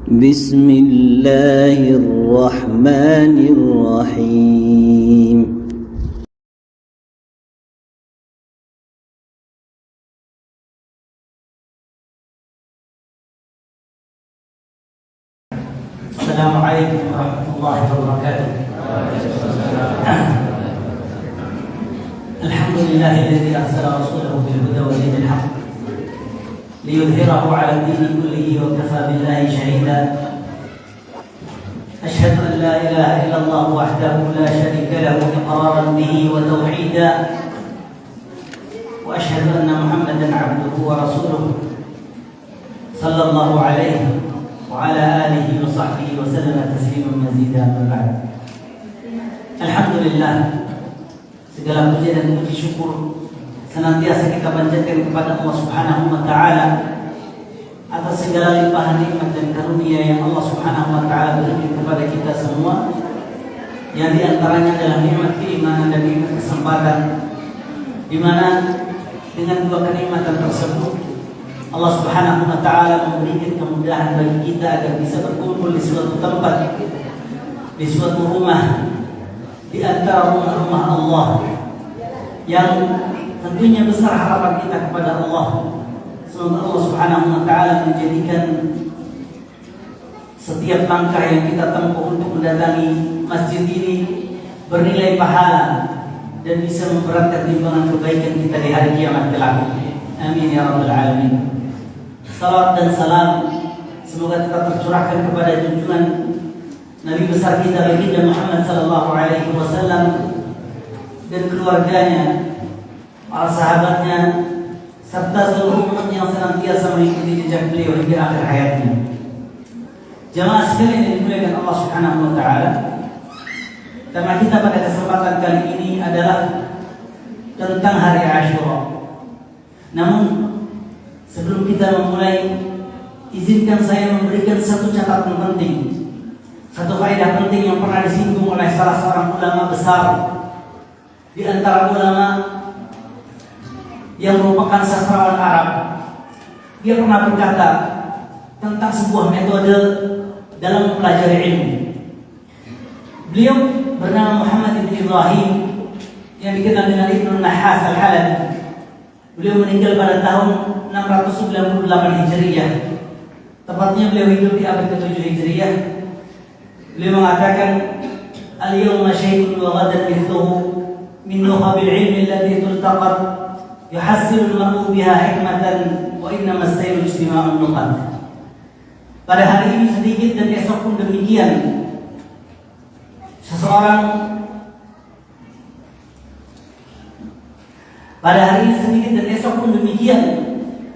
بسم الله الرحمن الرحيم. السلام عليكم ورحمة الله وبركاته. الحمد لله الذي أرسل رسوله بالهدى ودين الحق ليظهره على الدين كله وكفى بالله شهيدا. أشهد أن لا إله إلا الله وحده لا شريك له إقرارا به وتوحيدا، وأشهد أن محمدا عبده ورسوله صلى الله عليه وعلى آله وصحبه وسلم تسليما مزيدا. أما بعد. Alhamdulillah, segala puji dan puji syukur senantiasa kita panjatkan kepada Allah Subhanahu wa taala atas segala limpahan nikmat dan karunia yang Allah Subhanahu wa taala berikan kepada kita semua, yang di antaranya adalah nikmat keimanan dan nikmat kesempatan, di mana dengan dua kenikmatan tersebut Allah Subhanahu wa taala memberikan kemudahan bagi kita agar bisa berkumpul di suatu tempat, di suatu rumah di antara rumah-rumah Allah, yang tentunya besar harapan kita kepada Allah. Semoga Allah Subhanahu wa taala menjadikan setiap langkah yang kita tempuh untuk mendatangi masjid ini bernilai pahala dan bisa memberatkan timbangan kebaikan kita di hari kiamat kelak. Amin ya rabbal alamin. Salawat dan salam semoga tetap tercurahkan kepada junjungan Nabi besar kita baginda Muhammad sallallahu alaihi wasallam dan keluarganya, para sahabatnya, serta seluruh umat yang senantiasa mengikuti jejak beliau hingga akhir hayatnya. Jamaah sekalian yang dimuliakan Allah Subhanahu wa taala, tema kita pada kesempatan kali ini adalah tentang hari Asyura. Namun sebelum kita memulai, izinkan saya memberikan satu catatan penting, satu faedah penting yang pernah disinggung oleh salah seorang ulama besar di antara ulama yang merupakan sastrawan Arab. Dia pernah berkata tentang sebuah metode dalam mempelajari ilmu. Beliau bernama Muhammad bin Ibrahim, yang dikenal dengan Ibnu Nahas al-Halabi. Beliau meninggal pada tahun 698 Hijriah. Tepatnya beliau hidup di abad ke-7 Hijriah. Beliau mengatakan, "Al-yawma syai'un wa ghadan mithluhu min nuhabil ilmi alladhi tultaqat yuhassilu al-mar'u biha hikmatan wa innama as-sayru ijtima'un nuqat." Pada hari ini sedikit dan esok pun demikian, pada hari ini sedikit dan esok pun demikian,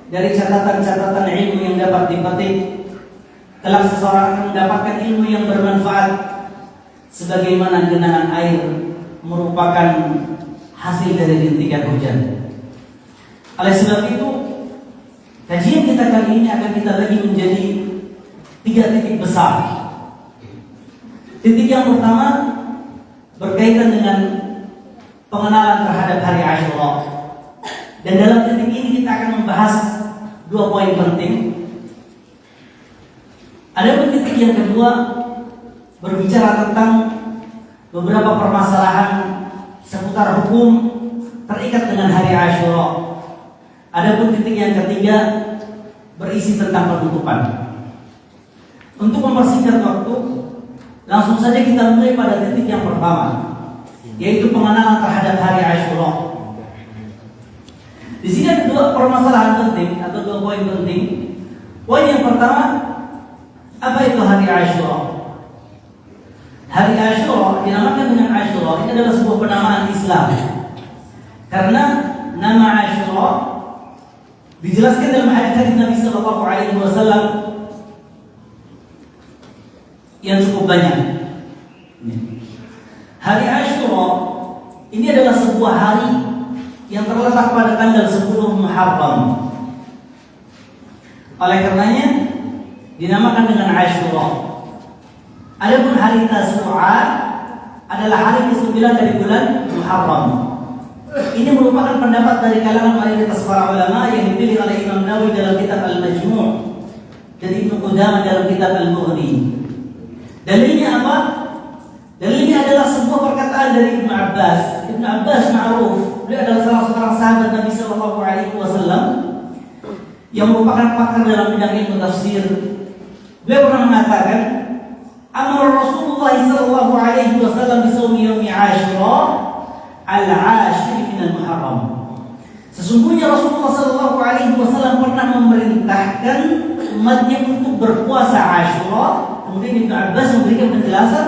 dari catatan-catatan ilmu yang dapat dipetik, kelak seseorang akan mendapatkan ilmu yang bermanfaat sebagaimana genangan air merupakan hasil dari rintikan hujan. Oleh sebab itu, kajian kita kali ini akan kita bagi menjadi 3 titik besar. Titik yang pertama berkaitan dengan pengenalan terhadap hari Asyura. Dan dalam titik ini kita akan membahas 2 poin penting. Ada titik yang kedua berbicara tentang beberapa permasalahan seputar hukum terikat dengan hari Asyura. Adapun titik yang ketiga berisi tentang penutupan. Untuk mempersingkat waktu, langsung saja kita mulai pada titik yang pertama, yaitu pengenalan terhadap hari Asyura. Di sini ada 2 permasalahan penting atau 2 poin penting. Poin yang pertama, apa itu hari Asyura? Hari Asyura dinamakan dengan Asyura, ini adalah sebuah penamaan Islam. Karena nama Asyura dijelaskan dalam hadis Nabi sallallahu alaihi wasallam yang cukup banyak. Hari Asyura ini adalah sebuah hari yang terletak pada tanggal 10 Muharram. Oleh karenanya dinamakan dengan Asyura. Adapun hari Tasu'a adalah hari ke-9 dari bulan Muharram. Ini merupakan pendapat dari kalangan mayoritas para ulama yang dipilih oleh Imam Nawawi dalam kitab Al-Majmu'. dari Ibnu Qudamah dalam kitab Al-Mughni. Dalilnya apa? Dalilnya adalah sebuah perkataan dari Ibnu Abbas. Ibnu Abbas ma'ruf, beliau adalah salah seorang sahabat Nabi sallallahu alaihi wasallam yang merupakan pakar dalam bidang ilmu tafsir. Beliau pernah mengatakan, "Amar Rasulullah sallallahu alaihi wasallam bi shaumi yaumi Asyura al-ashir min al-Muharram." Sesungguhnya Rasulullah sallallahu alaihi wasallam pernah memerintahkan umatnya untuk berpuasa Asyura. Kemudian Ibnu Abbas memberikan penjelasan,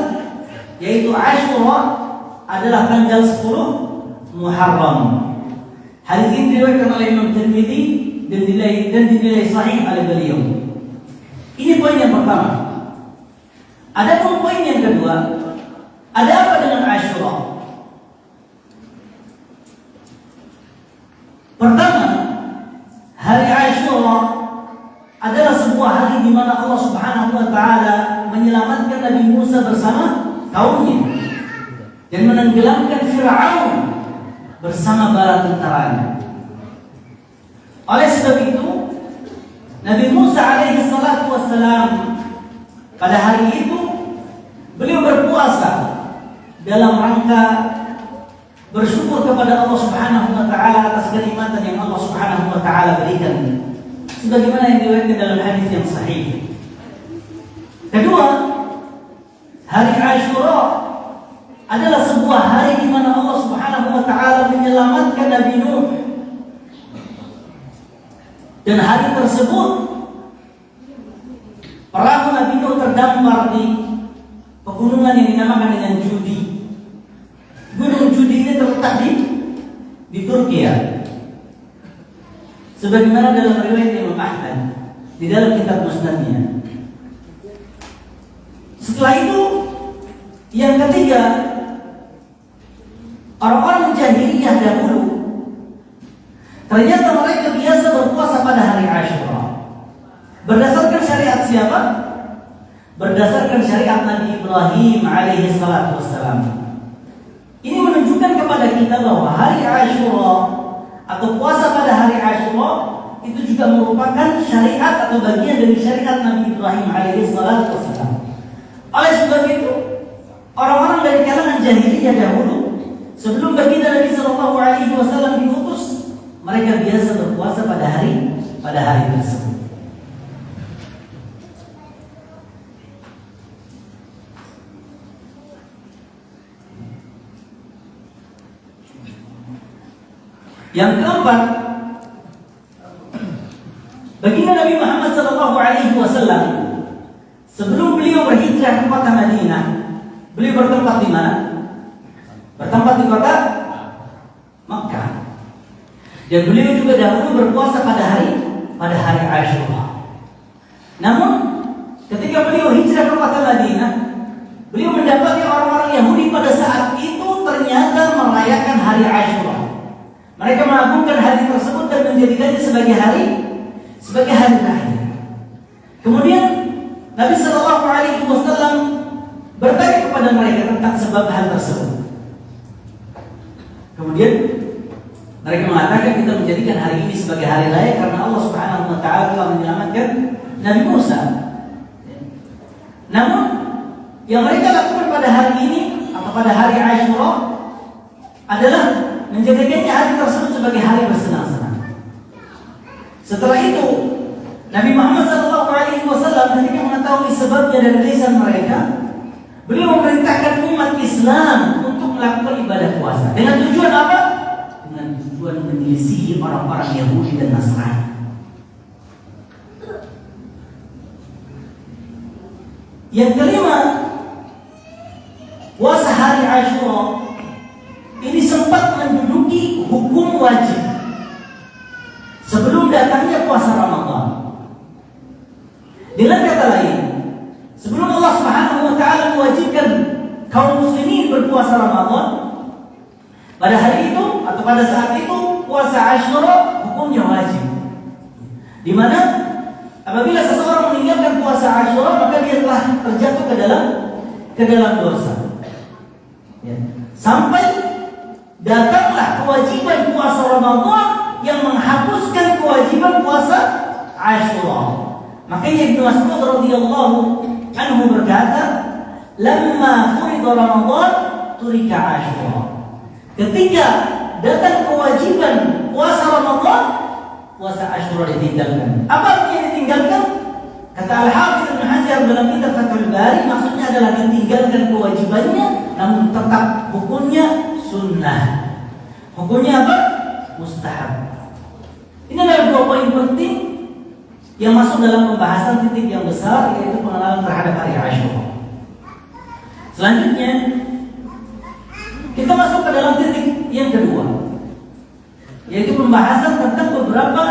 yaitu Asyura adalah tanggal 10 Muharram. Hadis ini diriwayatkan oleh Imam Tirmidzi dan dinilai sahih oleh beliau. Ini poin yang pertama. Adapun poin yang kedua, ada apa dengan Asyura? Pertama, hari Asyura adalah sebuah hari di mana Allah Subhanahu wa taala menyelamatkan Nabi Musa bersama kaumnya dan menenggelamkan Fir'aun bersama bala tentaranya. Oleh sebab itu, Nabi Musa alaihi salatu wassalam pada hari itu beliau berpuasa dalam rangka bersyukur kepada Allah Subhanahu wa taala atas kenikmatan yang Allah Subhanahu wa taala berikan, sebagaimana yang diriwayatkan dalam hadis yang sahih. Kedua, hari Asyura adalah sebuah hari di mana Allah Subhanahu wa taala menyelamatkan Nabi Nuh. Dan hari tersebut perahu Nabi Nuh terdampar di pegunungan yang dinamakan dengan Judi. Gunung Judi ini terletak di Turki ya. Sebagaimana dalam riwayat Imam Ahmad di dalam kitab Musnadnya. Setelah itu, yang ketiga, orang-orang jahiliyah dahulu ternyata mereka biasa berpuasa pada hari Asyura. Berdasarkan syariat siapa? Berdasarkan syariat Nabi Ibrahim alaihi salatu wassalam. Ini menunjukkan kepada kita bahwa hari Asyura atau puasa pada hari Asyura itu juga merupakan syariat atau bagian dari syariat Nabi Ibrahim alaihi salatu wassalam. Oleh sebab itu, orang-orang dari kalangan jahiliyah dahulu sebelum baginda Nabi sallallahu alaihi wasallam diutus, mereka biasa berpuasa pada hari tersebut. Yang keempat, baginda Nabi Muhammad sallallahu alaihi wasallam sebelum beliau berhijrah ke kota Madinah, beliau bertempat di mana? Bertempat di kota Makkah. Dan beliau juga dahulu berpuasa pada hari Asyura. Namun ketika beliau hijrah ke kota Madinah, beliau mendapati orang-orang Yahudi pada saat itu ternyata merayakan hari Asyura. Mereka mengagungkan hari tersebut dan menjadikannya sebagai hari raya. Kemudian Nabi Sallallahu Alaihi Wasallam bertanya kepada mereka tentang sebab hal tersebut. Kemudian mereka mengatakan, kita menjadikan hari ini sebagai hari raya karena Allah Subhanahu Wa Taala telah menyelamatkan Nabi Musa. Namun yang mereka lakukan pada hari ini atau pada hari Asyura adalah menjadikannya hari tersebut sebagai hari bersenang-senang. Setelah itu, Nabi Muhammad SAW ketika mengetahui sebabnya dari lisan mereka, beliau memerintahkan umat Islam untuk melakukan ibadah puasa. Dengan tujuan apa? Dengan tujuan menyelisihi orang-orang Yahudi dan Nasrani. Yang kelima, puasa hari Asyura ini sempat menduduki hukum wajib sebelum datangnya puasa Ramadan. Dengan kata lain, sebelum Allah Subhanahu wa taala mewajibkan kaum muslimin berpuasa Ramadan, pada hari itu atau pada saat itu puasa Asyura hukumnya wajib. Di mana apabila seseorang meninggalkan puasa Asyura, maka dia telah terjatuh ke dalam dosa. Ya. Sampai datanglah kewajiban puasa Ramadan yang menghapuskan kewajiban puasa Asyura. Makanya Ibnu Mas'ud radhiyallahu anhu berkata, "Lamma furida Ramadan turika Asyura." Ketika datang kewajiban puasa Ramadan, puasa Asyura ditinggalkan. Apa yang ditinggalkan? Kata Al-Hafidz Ibnu Hajar dalam kitab Fathul Bari, maksudnya adalah ditinggalkan kewajibannya, namun tetap hukumnya sunnah. Hukumnya apa? Mustahab. Ini adalah dua poin penting yang masuk dalam pembahasan titik yang besar, yaitu pengenalan terhadap hari Asyura. Selanjutnya kita masuk ke dalam titik yang kedua, yaitu pembahasan tentang beberapa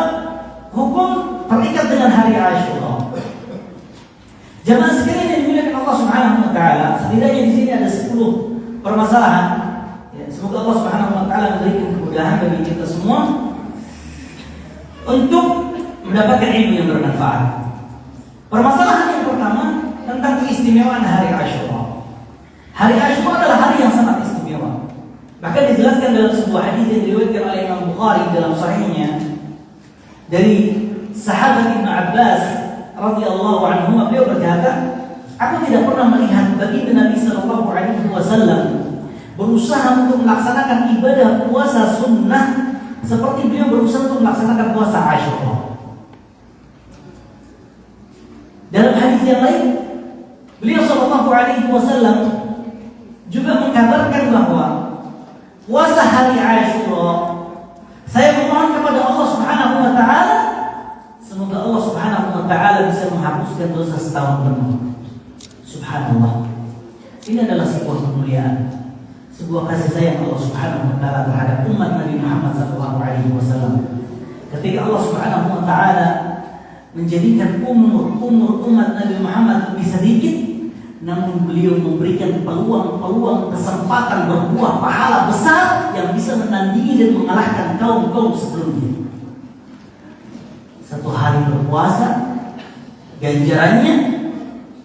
hukum terikat dengan hari Asyura. Jamaah sekalian yang dimuliakan Allah Subhanahu wa taala, setidaknya di sini ada 10 permasalahan. Ya, semoga Allah Subhanahu wa taala memberikan kemudahan bagi kita semua untuk mendapatkan ilmu yang bermanfaat. Permasalahan yang pertama tentang keistimewaan hari Asyura. Hari Asyura adalah hari yang sangat istimewa. Bahkan dijelaskan dalam sebuah hadis yang diriwayatkan oleh Imam Bukhari dalam sahihnya dari sahabat Ibnu Abbas radhiyallahu anhu, beliau berkata, "Aku tidak pernah melihat baginda Nabi sallallahu alaihi wasallam berusaha untuk melaksanakan ibadah puasa sunnah seperti beliau berusaha untuk melaksanakan puasa Asyura." Dalam hadis yang lain, beliau sallallahu alaihi wasallam juga mengkabarkan bahwa puasa hari Asyura, saya memohon kepada Allah Subhanahu wa taala, semoga Allah Subhanahu wa taala bisa menghapuskan dosa setahun penuh. Subhanallah. Ini adalah sebuah kemuliaan, sebuah kasih sayang Allah Subhanahu wa taala terhadap umat Nabi Muhammad sallallahu alaihi wasallam. Ketika Allah Subhanahu wa taala menjadikan umur umat Nabi Muhammad lebih sedikit, namun beliau memberikan peluang kesempatan berbuah pahala besar yang bisa menandingi dan mengalahkan kaum-kaum sebelumnya. Satu hari berpuasa, ganjarannya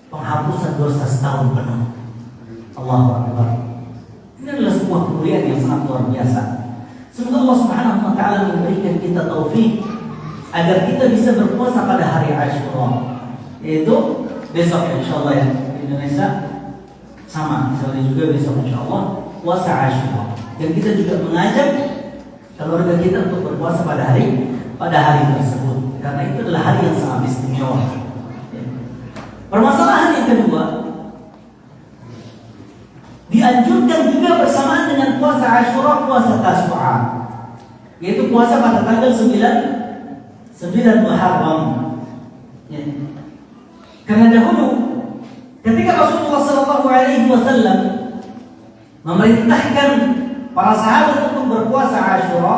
penghapusan dosa setahun penuh. Allahu Akbar. Ini adalah sebuah kemuliaan yang sangat luar biasa. Semoga Allah Subhanahu wa taala memberikan kita taufik agar kita bisa berpuasa pada hari Asyura, yaitu besok insyaallah ya. Indonesia sama, misalnya juga besok insyaallah puasa Asyura. Dan kita juga mengajak keluarga kita untuk berpuasa pada hari tersebut, karena itu adalah hari yang sangat istimewa. Permasalahan yang kedua, dianjurkan juga bersamaan dengan puasa Asyura puasa Tasu'a, yaitu puasa pada tanggal 9 Muharram. Ya. Karena dahulu ketika Rasulullah sallallahu alaihi wasallam memerintahkan para sahabat untuk berpuasa Asyura,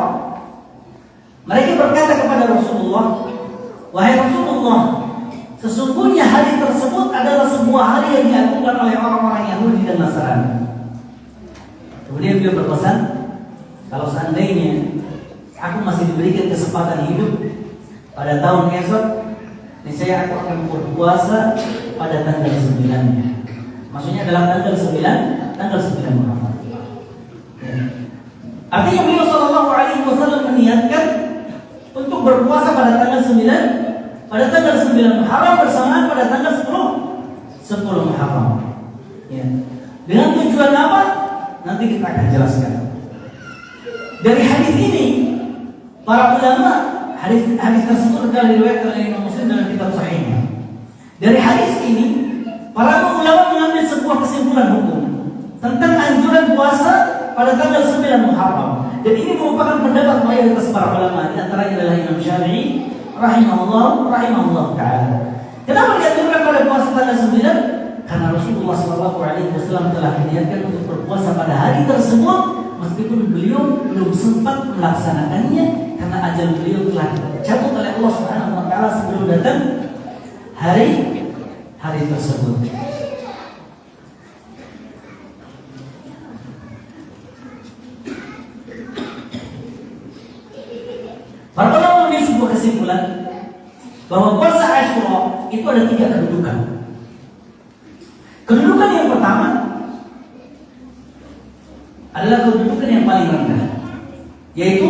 mereka berkata kepada Rasulullah, "Wahai Rasulullah, sesungguhnya hari tersebut adalah sebuah hari yang diagungkan oleh orang-orang Yahudi dan Nasrani." Kemudian beliau berpesan, "Kalau seandainya aku masih diberikan kesempatan hidup pada tahun esok, niscaya aku akan berpuasa pada tanggal 9-nya." Maksudnya adalah tanggal 9 Muharram. Ya. Artinya beliau sallallahu alaihi wasallam meniatkan untuk berpuasa pada tanggal 9 Muharram bersamaan pada tanggal 10 Muharram. Ya. Dengan tujuan apa? Nanti kita akan jelaskan. Dari hadis ini, para ulama, hadis tersebut adalah diriwayatkan oleh Imam Muslim dalam kitab Sahihnya. Dari hadis ini, para ulama mengambil sebuah kesimpulan hukum tentang anjuran puasa pada tanggal 9 Muharram. Dan ini merupakan pendapat mayoritas para ulama, di antaranya adalah Imam Syafi'i rahimahullah taala. Kenapa dianjurkan pada puasa tanggal 9? Karena Rasulullah SAW telah meniatkan untuk berpuasa pada hari tersebut, meskipun beliau belum sempat melaksanakannya karena ajal beliau telah dicabut oleh Allah Subhanahu wa taala sebelum datang hari tersebut. Para ulama mengambil sebuah kesimpulan bahwa puasa Asyura itu ada 3 kedudukan. Kedudukan yang pertama adalah kedudukan yang paling rendah, yaitu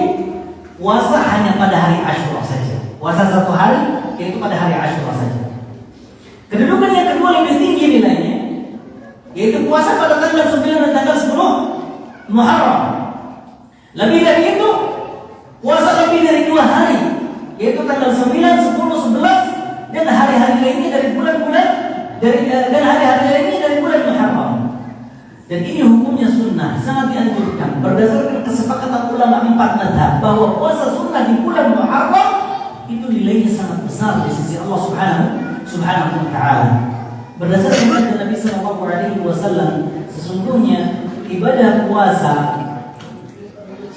puasa hanya pada hari Asyura saja. Puasa satu hari, yaitu pada hari Asyura saja. Kedudukan yang kedua lebih tinggi nilainya, yaitu puasa pada tanggal 9 dan tanggal 10 Muharram. Lebih dari itu, puasa lebih dari 2 hari, yaitu tanggal 9, 10, 11 dan hari-hari lainnya dari bulan-bulan dan hari-hari lainnya dari bulan Muharram. Dan ini hukumnya sunnah, sangat dianjurkan berdasarkan kesepakatan ulama 4 mazhab bahwa puasa sunnah di bulan Muharram itu nilainya sangat besar di sisi Allah Subhanahu wa taala. Berdasarkan sabda Nabi sallallahu alaihi wasallam, sesungguhnya ibadah puasa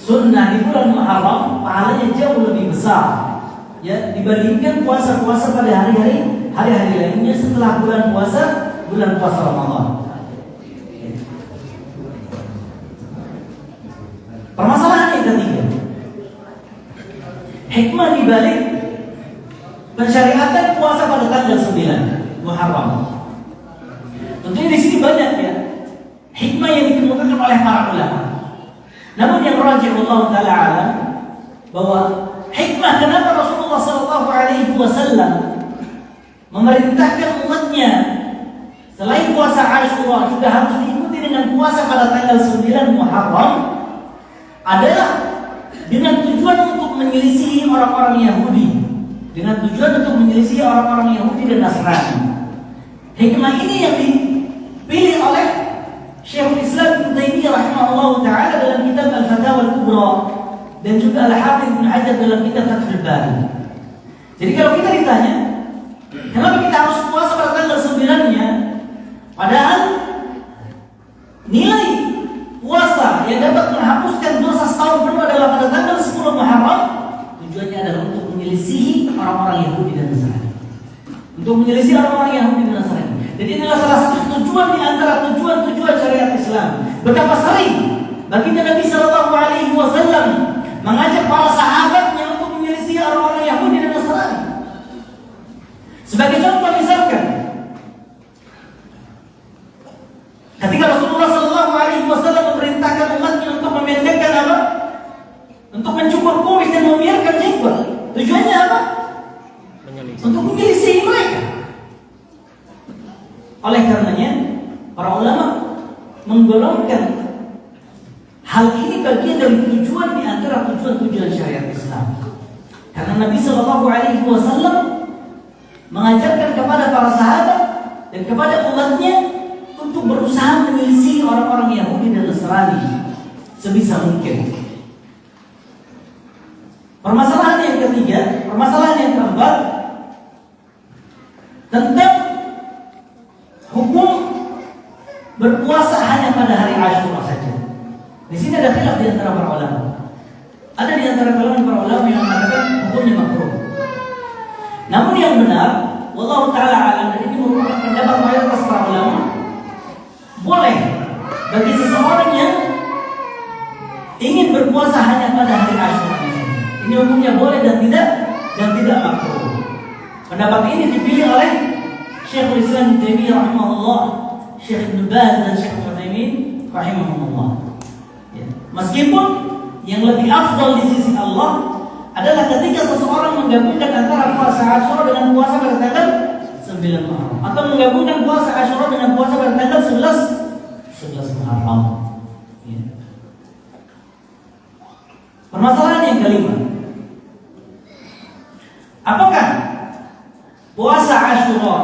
sunnah di bulan Muharram pahalanya jauh lebih besar ya dibandingkan puasa-puasa pada hari-hari lainnya setelah bulan puasa Ramadan. Permasalahan yang ketiga, hikmah dibalik pensyariatan puasa pada tanggal 9 Muharram. Tentunya di sini banyak ya hikmah yang dikemukakan oleh para ulama. Namun yang rajih Allah Taala alam bahwa hikmah kenapa Rasulullah Sallallahu Alaihi Wasallam memerintahkan umatnya selain puasa Asyura juga harus diikuti dengan puasa pada tanggal 9 Muharram adalah dengan tujuan untuk menyelisihi orang-orang Yahudi, dengan tujuan untuk menyelisihi orang-orang Yahudi dan Nasrani. Hikmah ini yang dipilih oleh Syekhul Islam Ibnu Taimiyah rahimahullah taala dalam kitab Al-Fatawa Al-Kubra dan juga Al-Hafidz Ibnu Hajar dalam kitab Fathul Bari. Jadi kalau kita ditanya, kenapa kita harus puasa pada tanggal 9-nya? Padahal nilai puasa yang dapat menghapuskan dosa setahun penuh adalah pada tanggal 10 Muharram. Tujuannya adalah untuk menyelisihi orang-orang Yahudi dan Nasrani. Untuk menyelisihi orang-orang Yahudi dan Nasrani. Jadi inilah salah satu tujuan di antara tujuan-tujuan syariat Islam. Betapa sering baginda Nabi Sallallahu Alaihi Wasallam mengajak para sahabatnya untuk menyelisihi orang-orang Yahudi dan Nasrani. Sebagai contoh misalkan, ketika Rasulullah Sallallahu Alaihi Wasallam memerintahkan umatnya untuk memendekkan apa? Untuk mencukur kumis dan membiarkan jenggot. Tujuannya apa? Untuk menyelisih mereka. Oleh karenanya, para ulama menggolongkan hal ini bagian dari tujuan di antara tujuan-tujuan syariat Islam. Karena Nabi Sallallahu Alaihi Wasallam mengajarkan kepada para sahabat dan kepada umatnya untuk berusaha menyelisih orang-orang Yahudi dan Nasrani sebisa mungkin. Permasalahan yang ketiga, permasalahan yang keempat tentang hukum berpuasa hanya pada hari Asyura saja. Di sini ada khilaf di antara para ulama. Ada di antara kalangan para ulama yang mengatakan hukumnya makruh. Namun yang benar, wallahu taala alam, dan ini merupakan pendapat mayoritas para ulama, boleh bagi seseorang yang ingin berpuasa hanya pada hari Asyura. Ini hukumnya boleh dan tidak makruh. Pendapat ini dipilih oleh Syekhul Islam Ibnu Taimiyah rahimahullah, Syekh Ibnu Baz dan Syekh Utsaimin rahimahullah. Ya. Meskipun yang lebih afdal di sisi Allah adalah ketika seseorang menggabungkan antara puasa Asyura dengan puasa pada tanggal 9 Muharram, atau menggabungkan puasa Asyura dengan puasa pada tanggal 11 Muharram. Ya. Permasalahan yang kelima, apakah puasa Asyura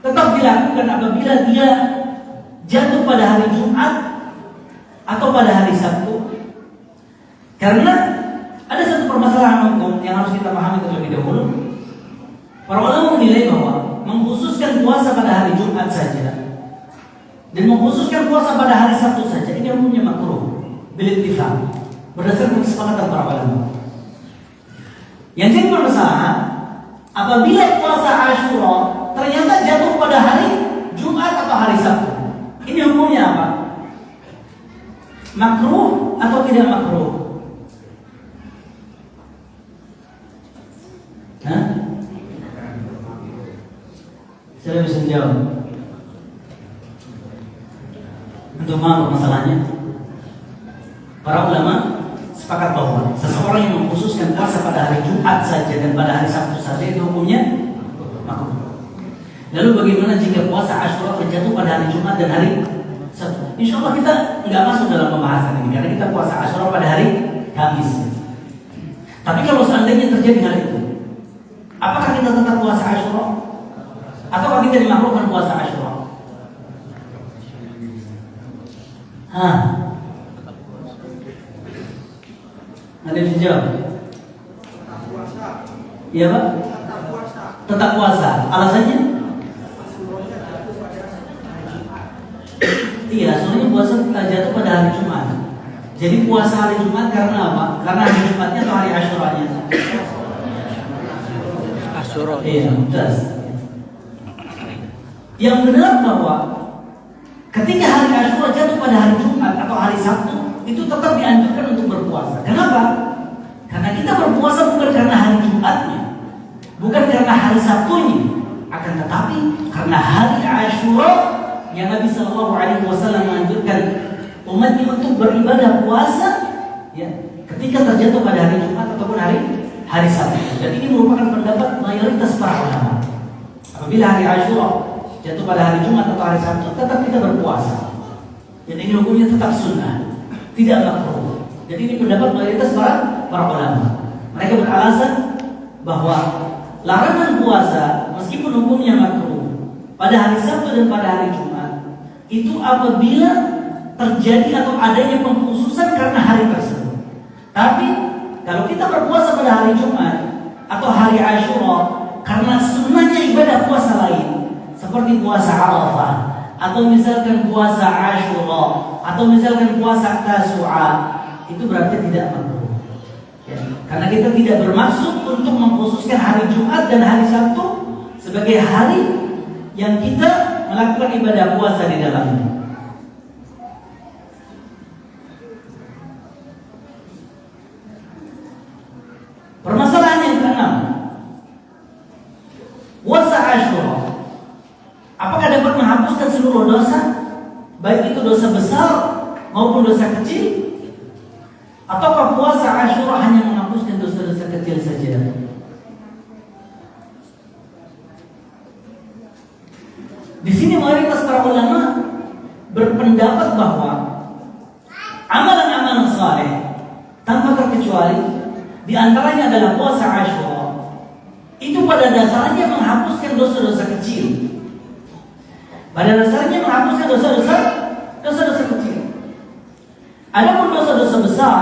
tetap dilakukan apabila dia jatuh pada hari Jumat atau pada hari Sabtu? Karena ada satu permasalahan hukum yang harus kita pahami terlebih dahulu. Para ulama menilai bahwa mengkhususkan puasa pada hari Jumat saja dan mengkhususkan puasa pada hari Sabtu saja ini hukumnya makruh bil ittifaq, berdasarkan kesepakatan para ulama. Yang jadi permasalahan, apabila puasa Asyura ternyata jatuh pada hari Jumat atau hari Sabtu, ini hukumnya apa? Makruh atau tidak makruh? Hah? Saya bisa jawab. Untuk mana masalahnya? Para ulama sepakat bahwa seseorang yang mengkhususkan puasa pada hari Jumat saja dan pada hari Sabtu saja itu hukumnya makruh. Lalu bagaimana jika puasa Asyura terjatuh pada hari Jumat dan hari Sabtu? Insya Allah kita nggak masuk dalam pembahasan ini karena kita puasa Asyura pada hari Kamis. Tapi kalau seandainya terjadi hal itu, apakah kita tetap puasa Asyura? Atau kita dimakruhkan puasa Asyura? Ada yang dijawab? Iya Pak? Tetap puasa. Alasannya? Iya, soalnya puasa jatuh pada hari Jumat. Jadi puasa hari Jumat karena apa? Karena hari Jumatnya atau hari Asyuranya? Asyura. Iya, betul. Yang benar bahwa ketika hari Asyura jatuh pada hari Jumat atau hari Sabtu, itu tetap dianjurkan untuk berpuasa. Kenapa? Karena kita berpuasa bukan karena hari Jumatnya, bukan karena hari Sabtunya, akan tetapi karena hari Asyura yang Nabi Shallallahu Alaihi Wasallam menganjurkan umatnya untuk beribadah puasa, ya, ketika terjatuh pada hari Jumat ataupun hari Sabtu. Dan ini merupakan pendapat mayoritas para ulama. Apabila hari Asyura jatuh pada hari Jumat atau hari Sabtu, tetap kita berpuasa. Dan ini hukumnya tetap sunnah, tidak makruh. Jadi ini pendapat mayoritas para ulama. Mereka beralasan bahwa larangan puasa meskipun hukumnya makruh pada hari Sabtu dan pada hari Jumat itu apabila terjadi atau adanya pengkhususan karena hari tersebut. Tapi kalau kita berpuasa pada hari Jumat atau hari Asyura karena sunnahnya ibadah puasa lain, seperti puasa Arafah atau misalkan puasa Asyura atau misalkan puasa Tasu'a, itu berarti tidak makruh. Ya, karena kita tidak bermaksud untuk mengkhususkan hari Jumat dan hari Sabtu sebagai hari yang kita melakukan ibadah puasa di dalamnya. Permasalahan yang keenam, puasa Asyura apakah dapat menghapuskan seluruh dosa, baik itu dosa besar maupun dosa kecil, ataukah puasa Asyura hanya menghapuskan dosa-dosa kecil saja? Di sini mayoritas para ulama berpendapat bahwa amalan-amalan saleh tanpa terkecuali di antaranya adalah puasa Asyura, itu pada dasarnya menghapuskan dosa-dosa kecil. Pada dasarnya menghapuskan dosa-dosa kecil. Adapun dosa-dosa besar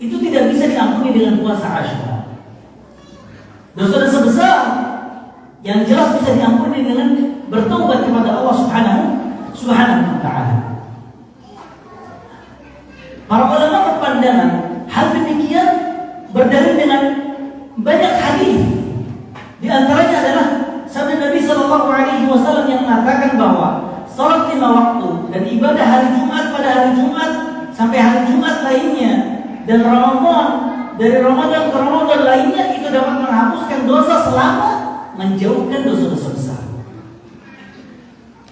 itu tidak bisa diampuni dengan puasa Asyura. Dosa-dosa besar yang jelas bisa diampuni dengan bertaubat kepada Allah Subhanahu wa ta'ala. Para ulama berpandangan hal demikian berdalil dengan banyak hadis. Di antaranya adalah sabda Nabi Shallallahu Alaihi Wasallam yang mengatakan bahwa salat 5 waktu dan ibadah hari Jumat pada hari Jumat sampai hari Jumat lainnya dan Ramadan dari Ramadan ke Ramadan lainnya itu dapat menghapuskan dosa selama menjauhkan dosa-dosa besar.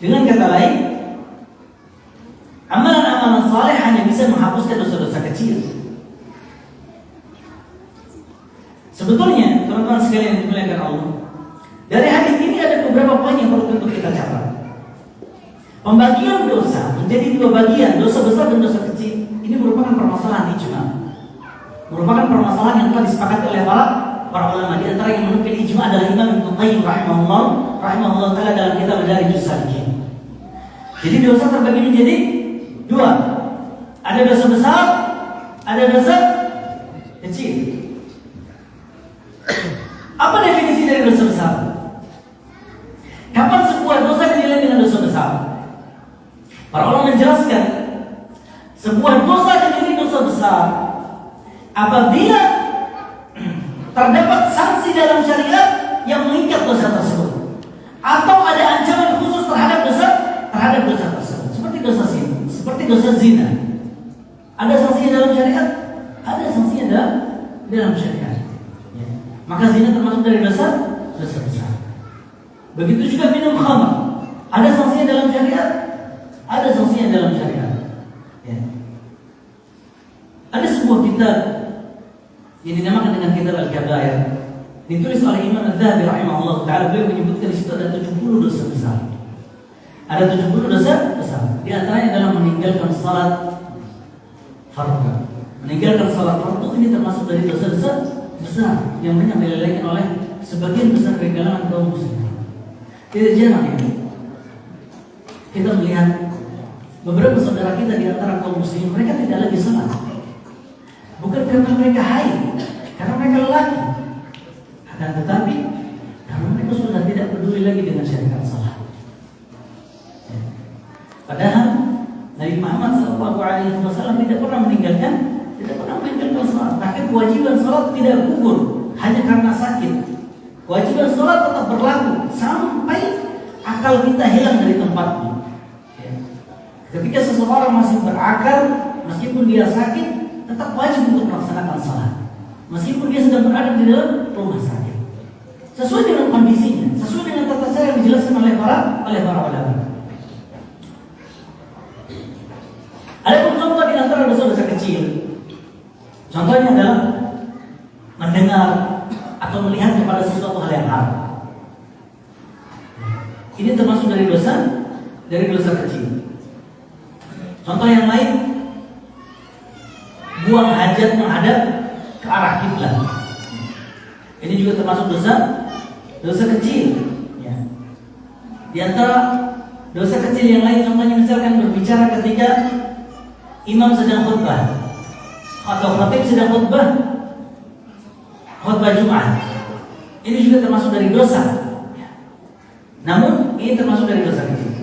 Dengan kata lain, amalan-amalan saleh hanya bisa menghapuskan dosa-dosa kecil. Sebetulnya teman-teman sekalian yang dimuliakan Allah, dari hadis ini ada beberapa poin yang perlu untuk kita catat. Pembagian dosa menjadi 2 bagian, dosa besar dan dosa kecil. Ini merupakan permasalahan ijma. Merupakan permasalahan yang telah disepakati oleh para ulama. Di antara yang menukil ijma adalah Imam Ibnu Qayyim rahimahullah taala dalam kitab Madarijus Salikin. Jadi dosa terbagi menjadi 2. Ada dosa besar, ada dosa kecil. Apa definisi dari dosa besar? Kapan sebuah dosa dinilai dengan dosa besar? Para ulama menjelaskan sebuah dosa dinilai dosa besar apabila terdapat sanksi dalam syariat yang mengikat dosa tersebut, atau ada ancaman khusus terhadap dosa tersebut, seperti dosa zina, Ada sanksinya dalam syariat, ada sanksinya dalam syariat. Ya. Maka zina termasuk dari dosa besar. Begitu juga minum khamr, ada sanksinya dalam syariat, ada sanksinya dalam syariat. Ya. Ada sebuah kitab yang dinamakan dengan kitab Al-Kabair Ditulis oleh Imam Az-Zahabi rahimahullah taala, beliau menyebutkan di situ ada 70 dosa besar. Ada 70 dosa besar. Di antaranya adalah meninggalkan salat fardu. Meninggalkan salat fardu ini termasuk dari dosa-dosa besar yang banyak dilelehkan oleh sebagian besar dari kalangan kaum muslimin. Tidak jarang ini kita melihat beberapa saudara kita di antara kaum muslimin, mereka tidak lagi salat. Bukan karena mereka haid, karena mereka lelaki. Akan tetapi karena mereka sudah tidak peduli lagi dengan syariat salat. Padahal Nabi Muhammad SAW tidak pernah meninggalkan salat. Bahkan kewajiban salat tidak gugur hanya karena sakit. Kewajiban salat tetap berlaku sampai akal kita hilang dari tempatnya. Ketika seseorang masih berakal, meskipun dia sakit, tetap wajib untuk melaksanakan salat. Meskipun dia sedang berada di dalam rumah sakit, sesuai dengan kondisinya, sesuai dengan tata cara yang dijelaskan oleh para ulama. Ada pun contoh di antara dosa-dosa kecil. Contohnya adalah mendengar atau melihat kepada sesuatu hal yang haram. Ini termasuk dari dosa kecil. Contoh yang lain, buang hajat menghadap ke arah kiblat. Ini juga termasuk dosa kecil. Ya. Di antara dosa kecil yang lain, contohnya misalkan berbicara ketika imam sedang khutbah atau khatib sedang khutbah Jumat. Ini juga termasuk dari dosa. Namun ini termasuk dari dosa kecil.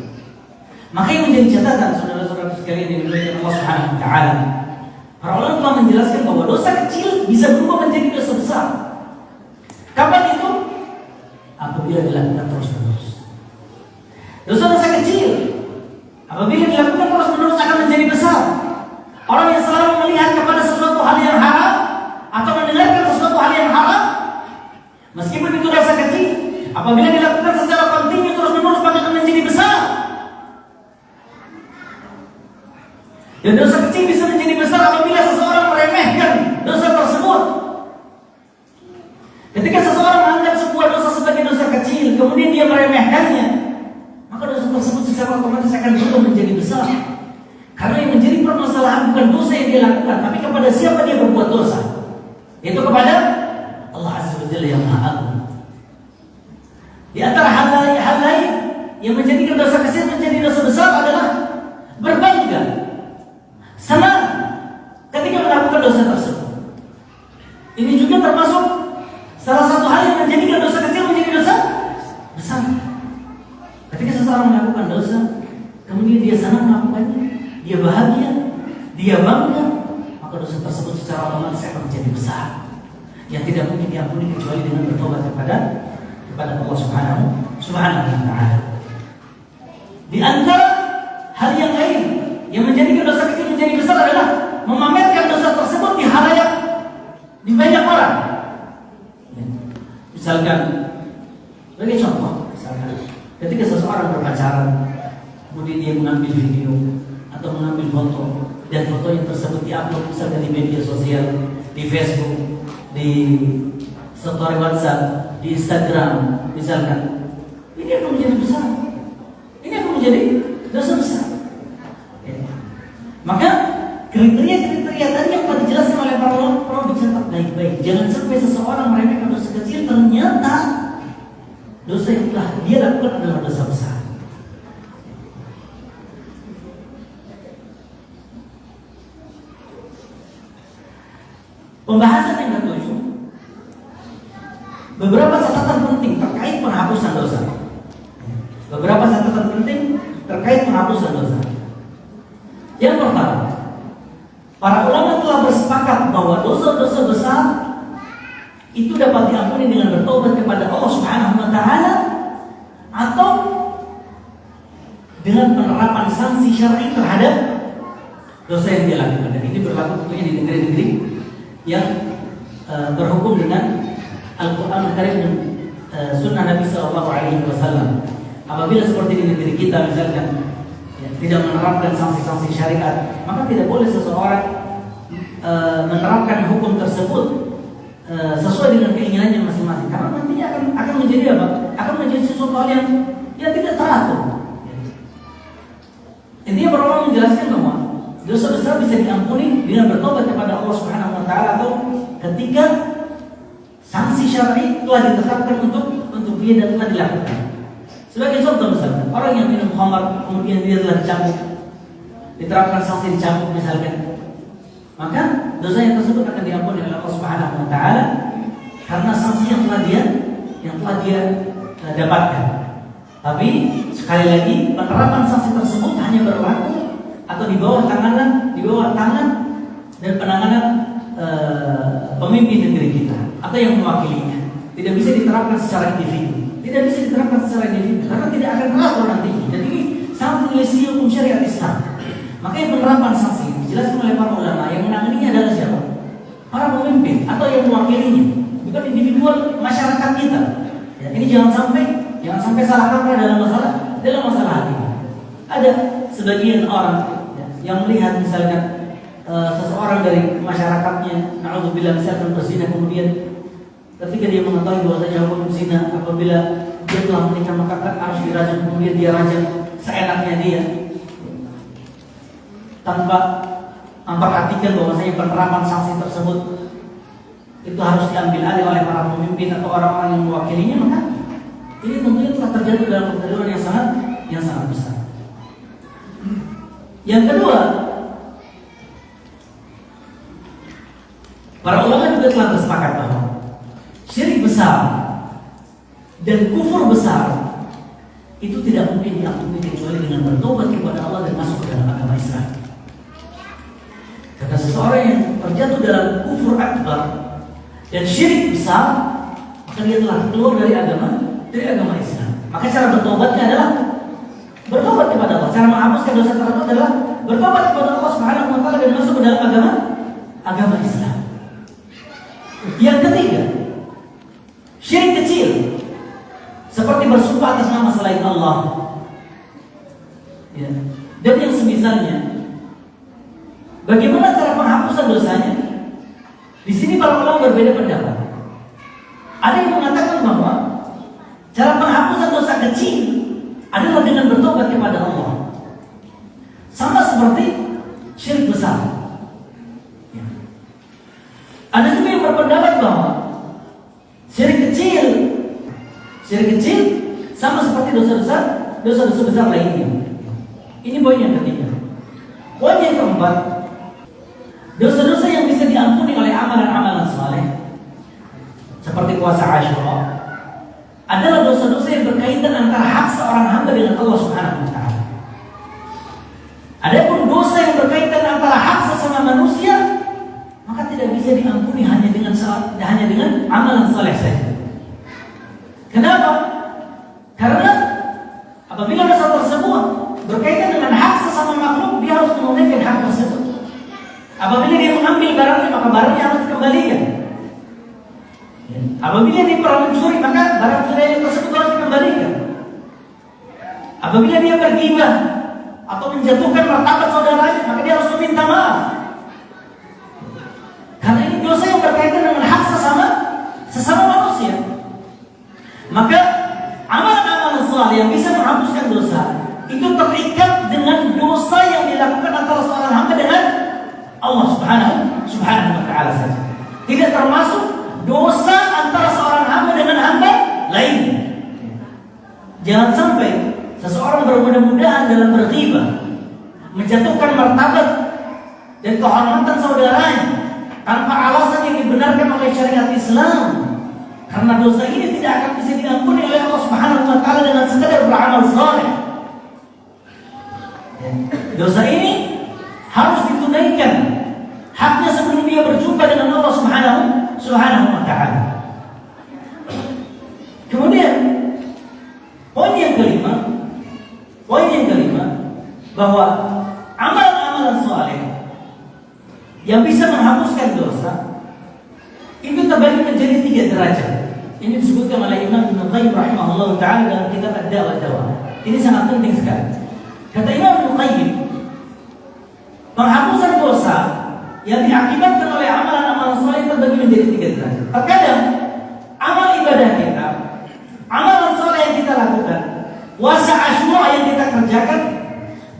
Maka yang menjadi catatan saudara-saudara sekalian yang dimuliakan Allah Subhanahu wa taala, para ulama telah menjelaskan bahwa dosa kecil bisa berubah menjadi dosa besar. Kapan itu? Apabila dilakukan terus-menerus. Dosa-dosa kecil apabila dilakukan terus-menerus akan menjadi besar. Orang yang selalu melihat kepada sesuatu hal yang haram atau mendengarkan sesuatu hal yang haram, meskipun itu dosa kecil, apabila dilakukan secara kontinu terus-menerus maka akan menjadi besar. Dan dosa kecil bisa menjadi besar apabila seseorang meremehkan dosa tersebut. Ketika seseorang menganggap sebuah dosa sebagai dosa kecil, kemudian dia meremehkannya, maka dosa tersebut secara otomatis akan berubah menjadi besar. Karena yang menjadi permasalahan bukan dosa yang dia lakukan, tapi kepada siapa dia berbuat dosa, yaitu kepada Allah Azza wa Jalla yang Maha Agung. Di antara hal lain yang menjadikan dosa kecil menjadi dosa besar adalah berbangga, senang ketika melakukan dosa tersebut. Ini juga termasuk salah satu hal yang menjadikan dosa kecil menjadi dosa besar. Ketika seseorang melakukan dosa, kemudian dia senang melakukannya, dia bahagia, dia bangga, maka dosa tersebut secara otomatis akan menjadi besar, yang tidak mungkin diampuni kecuali dengan bertobat kepada Allah Subhanahu wa taala. Di antara hal yang lain yang menjadikan dosa kecil menjadi besar adalah memamerkan dosa tersebut di halayak, di banyak orang. Misalkan, sebagai contoh, ketika seseorang berpacaran, kemudian dia mengambil video atau mengambil foto, dan fotonya tersebut diupload misalkan di media sosial, di Facebook, di story WhatsApp, di Instagram, misalkan, ini akan menjadi besar. Ini akan menjadi dosa besar. Maka kriteria tadi yang telah dijelaskan oleh para ulama dicatat baik-baik. Jangan sampai seseorang meremehkan dosa kecil, ternyata dosa yang telah dia lakukan adalah dosa besar. Pembahasan yang ketujuh, beberapa catatan penting terkait penghapusan dosa. Beberapa catatan penting terkait penghapusan dosa. Yang pertama, para ulama telah bersepakat bahwa dosa-dosa besar itu dapat diampuni dengan bertobat kepada Allah Subhanahu wa taala atau dengan penerapan sanksi syar'i terhadap dosa yang dia lakukan. Dan ini berlaku tentunya di negeri-negeri yang berhukum dengan Al-Quran Al-Karim dan Sunnah Nabi SAW. Apabila seperti di negeri kita misalkan tidak menerapkan sanksi-sanksi syariat, maka tidak boleh seseorang menerapkan hukum tersebut sesuai dengan keinginannya masing-masing. Karena nantinya akan menjadi apa? Akan menjadi sesuatu hal yang tidak teratur. Intinya para ulama menjelaskan bahwa dosa besar bisa diampuni dengan bertobat kepada Allah Subhanahu wa taala atau ketika sanksi syar'i telah ditetapkan untuk dia dan telah dilakukan. Sebagai contoh misalnya, orang yang minum khamar kemudian dia telah dicambuk, diterapkan sanksi dicambuk misalkan, maka dosanya tersebut akan diampuni oleh Allah Subhanahu wa taala karena sanksi yang telah dia dapatkan. Tapi sekali lagi penerapan sanksi tersebut hanya berlaku atau di bawah tangan dan penanganan pemimpin negeri kita atau yang mewakilinya. Tidak bisa diterapkan secara individu. Tidak bisa diterapkan secara individu karena tidak akan teratur nanti. Jadi ini sangat menyelisih hukum syariat Islam. Makanya penerapan sanksi dijelaskan oleh para ulama yang menanganinya adalah siapa? Para pemimpin atau yang mewakilinya, bukan individual masyarakat kita. Ya, ini jangan sampai salah kaprah dalam masalah hati. Ada sebagian orang yang melihat misalkan seseorang dari masyarakatnya, naudzubillah misalkan berzina, kemudian ketika dia mengetahui bahwasanya hukum zina apabila dia telah menikah maka harus dirajam, kemudian dia rajam seenaknya dia tanpa memperhatikan bahwasanya penerapan sanksi tersebut itu harus diambil alih oleh para pemimpin atau orang-orang yang mewakilinya, maka ini tentunya telah terjatuh dalam kekeliruan yang sangat besar. Yang kedua, para ulama juga telah bersepakat bahwa syirik besar dan kufur besar itu tidak mungkin diampuni kecuali dengan bertobat kepada Allah dan masuk ke dalam agama Islam. Kata seseorang yang terjatuh dalam kufur akbar dan syirik besar, maka dia telah keluar dari agama Islam. Maka cara bertobatnya adalah bertobat kepada Allah. Cara menghapuskan dosa tersebut adalah bertobat kepada Allah Subhanahu wa taala dan masuk ke dalam agama Islam. Yang ketiga, syirik kecil seperti bersumpah atas nama selain Allah, ya, dan yang semisalnya. Bagaimana cara penghapusan dosanya? Di sini para ulama berbeda pendapat. Ada yang mengatakan bahwa cara penghapusan dosa kecil adalah dengan bertobat kepada Allah, sama seperti syirik besar. Ya. Ada juga yang berpendapat bahwa syirik kecil sama seperti dosa besar lainnya. Ini poin yang ketiga. Poin yang keempat, dosa-dosa yang bisa diampuni oleh amalan-amalan saleh seperti puasa Asyura adalah dosa-dosa yang berkaitan antara hak seorang hamba dengan Allah Subhanahu wa taala. Adapun dosa yang berkaitan antara hak sesama manusia, maka tidak bisa diampuni hanya dengan amalan saleh saja. Kenapa? Karena apabila dosa tersebut berkaitan dengan hak sesama makhluk, dia harus menunaikan hak tersebut. Apabila dia mengambil barangnya, maka barangnya harus dikembalikan. Apabila dia pernah mencuri, maka barang curian tersebut harus dikembalikan. Apabila dia berghibah atau menjatuhkan martabat saudaranya, maka dia harus meminta maaf. Karena ini dosa yang berkaitan dengan hak sesama manusia. Maka amalan-amalan saleh yang bisa menghapuskan dosa itu terikat dengan dosa yang dilakukan antara seorang hamba dengan Allah Subhanahu wa taala saja. Tidak termasuk dosa antara seorang hamba dengan hamba lain. Jangan sampai seseorang bermudah-mudahan dalam berghibah, menjatuhkan martabat dan kehormatan saudaranya tanpa alasan yang dibenarkan oleh syariat Islam. Karena dosa ini tidak akan bisa diampuni oleh Allah Subhanahu wa taala dengan sekadar beramal saleh. Dosa ini harus ditunaikan haknya sebelum dia berjumpa dengan Allah Subhanahu wa taala. Kemudian poin yang kelima bahwa amalan-amalan saleh yang bisa menghapuskan dosa itu terbagi menjadi 3 derajat. Ini disebutkan oleh Imam Ibnu Qayyim rahimahullah taala dalam kitab Ad-Da' wa Dawa. Ini sangat penting sekali. Kata Imam Ibnu Qayyim, penghapusan dosa yang diakibatkan oleh amalan-amalan saleh yang terbagi menjadi 3 derajat. Terkadang amal ibadah kita, amalan soleh yang kita lakukan, puasa Asyura yang kita kerjakan,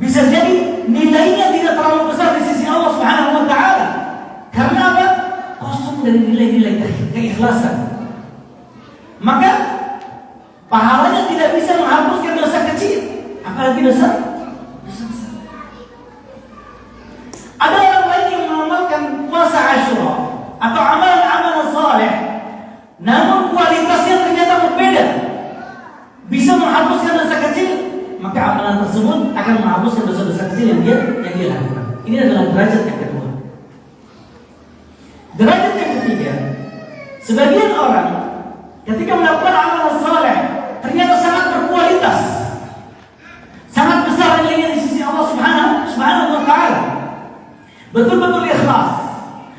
bisa jadi nilainya tidak terlalu besar di sisi Allah Subhanahu wa taala. Karena apa? Kosong dari nilai-nilai keikhlasan. Maka pahalanya tidak bisa menghapuskan dosa kecil, apalagi dosa besar. Ada orang lain yang mengamalkan puasa Asyura atau amalan-amalan saleh, namun kualitasnya ternyata berbeda, bisa menghapuskan dosa kecil, maka amalan tersebut akan menghapuskan dosa-dosa kecil yang dia lakukan. Ini adalah derajat yang kedua. Derajat yang ketiga, sebagian orang ketika melakukan amalan saleh ternyata sangat berkualitas, sangat besar nilainya di sisi Allah Subhanahu wa taala. Betul-betul ikhlas,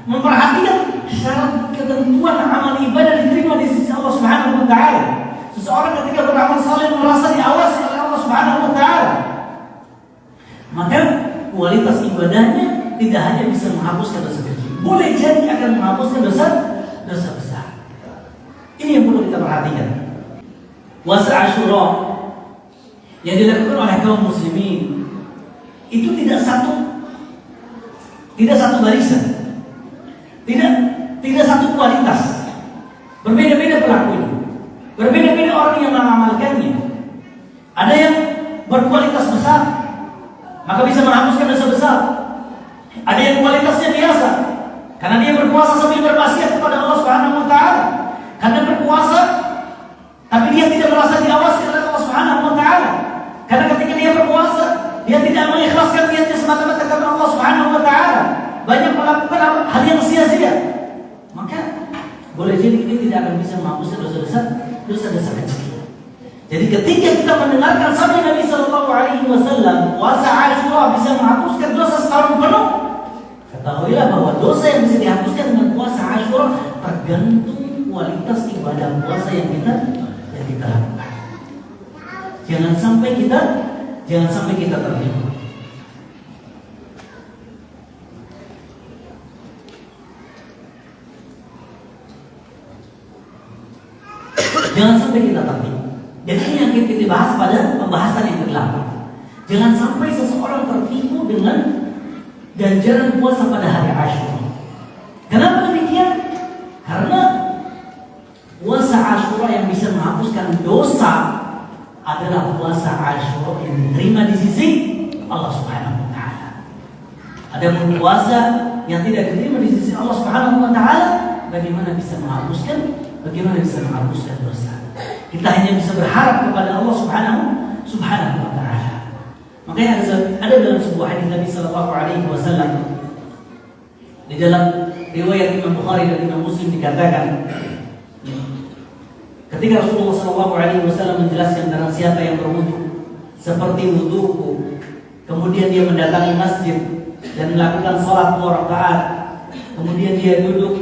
memperhatikan syarat ketentuan amal ibadah diterima di sisi Allah Subhanahu wa taala. Seseorang ketika beramal saleh merasa diawasi oleh Allah Subhanahu wa taala, maka kualitas ibadahnya tidak hanya bisa menghapuskan dosa kecil, boleh jadi akan menghapuskan dosa besar. Ini yang perlu kita perhatikan. Puasa Asyura yang dilakukan oleh kaum muslimin itu tidak satu barisan, tidak satu kualitas, berbeda-beda pelakunya, berbeda-beda orang yang mengamalkannya. Ada yang berkualitas besar, maka bisa menghapuskan dosa besar. Ada yang kualitasnya biasa, karena dia berpuasa sambil bermaksiat kepada Allah Subhanahu wa taala. Karena berpuasa, tapi dia tidak merasa diawasi oleh Allah Subhanahu wa taala. Karena ketika dia berpuasa, dia tidak mengikhlaskan niatnya semata-mata karena Allah Subhanahu wa taala. Banyak melakukan hal yang sia-sia. Maka boleh jadi ini tidak akan bisa menghapuskan dosa-dosa kecil. Jadi ketika kita mendengarkan sabda Nabi sallallahu alaihi wasallam, puasa Asyura bisa menghapuskan dosa setahun penuh, ketahuilah bahwa dosa yang bisa dihapuskan dengan puasa Asyura tergantung kualitas ibadah puasa yang kita lakukan. Jangan sampai kita tertipu. Jangan sampai kita tertipu. Jadi ini yang kita bahas pada pembahasan yang ke-8. Jangan sampai seseorang tertipu dengan ganjaran puasa pada hari Asyura. Kenapa demikian? Karena puasa Asyura yang bisa menghapuskan dosa adalah puasa Asyura yang diterima di sisi Allah Subhanahu wa taala. Ada puasa yang tidak diterima di sisi Allah Subhanahu wa taala, bagaimana bisa menghapuskan dosa? Kita hanya bisa berharap kepada Allah Subhanahu wa taala. Makanya ada dalam sebuah hadis Nabi sallallahu alaihi wasallam, di dalam riwayat Imam Bukhari dan Imam Muslim dikatakan, ketika Rasulullah SAW menjelaskan tentang siapa yang berwudu seperti wuduku, kemudian dia mendatangi masjid dan melakukan sholat 2 rakaat, kemudian dia duduk,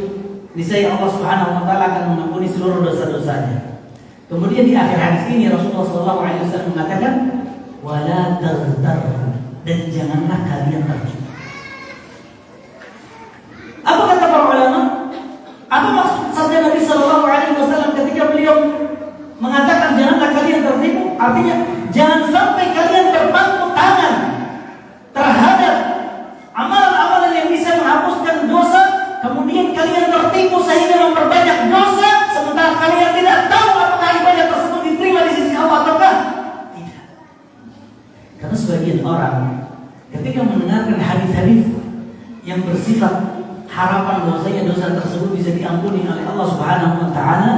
niscaya Allah Subhanahu wa taala akan mengampuni seluruh dosa-dosanya. Kemudian di akhir hadis ini Rasulullah SAW mengatakan, wala taghtar, dan janganlah kalian tertipu. Apa kata para ulama? Apa maksud sabda Nabi Sallallahu Alaihi Wasallam ketika beliau mengatakan janganlah kalian tertipu? Artinya jangan sampai kalian berpangku tangan terhadap amalan-amalan yang bisa menghapuskan dosa, kemudian kalian tertipu sehingga memperbanyak dosa, sementara kalian tidak tahu apakah ibadah tersebut diterima di sisi Allah ataukah tidak. Karena sebagian orang ketika mendengarkan hadis-hadis yang bersifat harapan bahwasanya dosa tersebut bisa diampuni oleh Allah Subhanahu wa taala,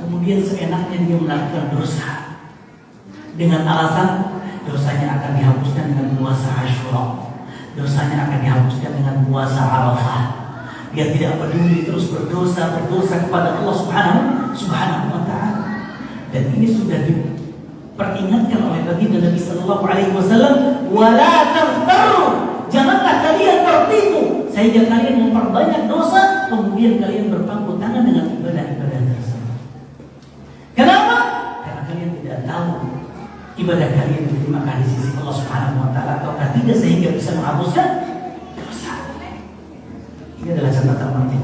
kemudian seenaknya dia melakukan dosa dengan alasan dosanya akan dihapuskan dengan puasa Asyura, dosanya akan dihapuskan dengan puasa Arafah. Dia tidak peduli, terus berdosa kepada Allah Subhanahu wa taala. Dan ini sudah diperingatkan oleh baginda Nabi sallallahu alaihi wasallam, wala taghtaru, janganlah kalian tertipu sehingga kalian memperbanyak dosa, kemudian kalian berpangku tangan dengan ibadah-ibadah tersebut. Kenapa? Karena kalian tidak tahu ibadah kalian diterima di sisi Allah Subhanahu wa taala ataukah tidak, sehingga bisa menghapuskan dosa. Ini adalah catatan penting.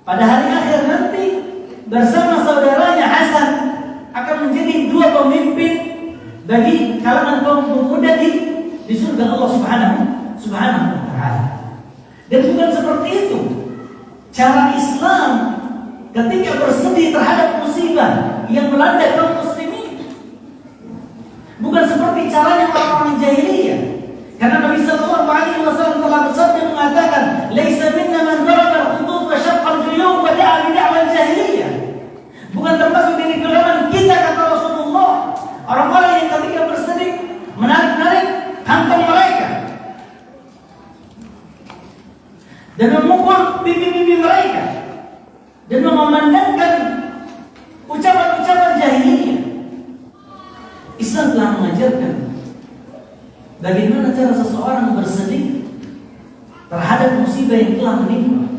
pada hari akhir nanti bersama saudaranya Hasan akan menjadi dua pemimpin bagi kalangan kaum pemuda di surga Allah Subhanahu wa taala. Dan bukan seperti itu cara Islam ketika bersedih terhadap musibah yang melanda kaum muslimin. Bukan seperti caranya orang-orang jahiliyah. Karena Nabi sallallahu alaihi wasallam telah bersabda mengatakan, "Laisa minna man daraba al-khudud wa shaqqa al-juyub wa da'a bi da'wal jahiliyah." Bukan termasuk dari golongan kita, kata Rasulullah, orang-orang yang ketika bersedih menarik-narik kantong mereka dan memukul pipi-pipi mereka dan memandangkan ucapan-ucapan jahiliyah. Islam telah mengajarkan bagaimana cara seseorang bersedih terhadap musibah yang telah menimpa.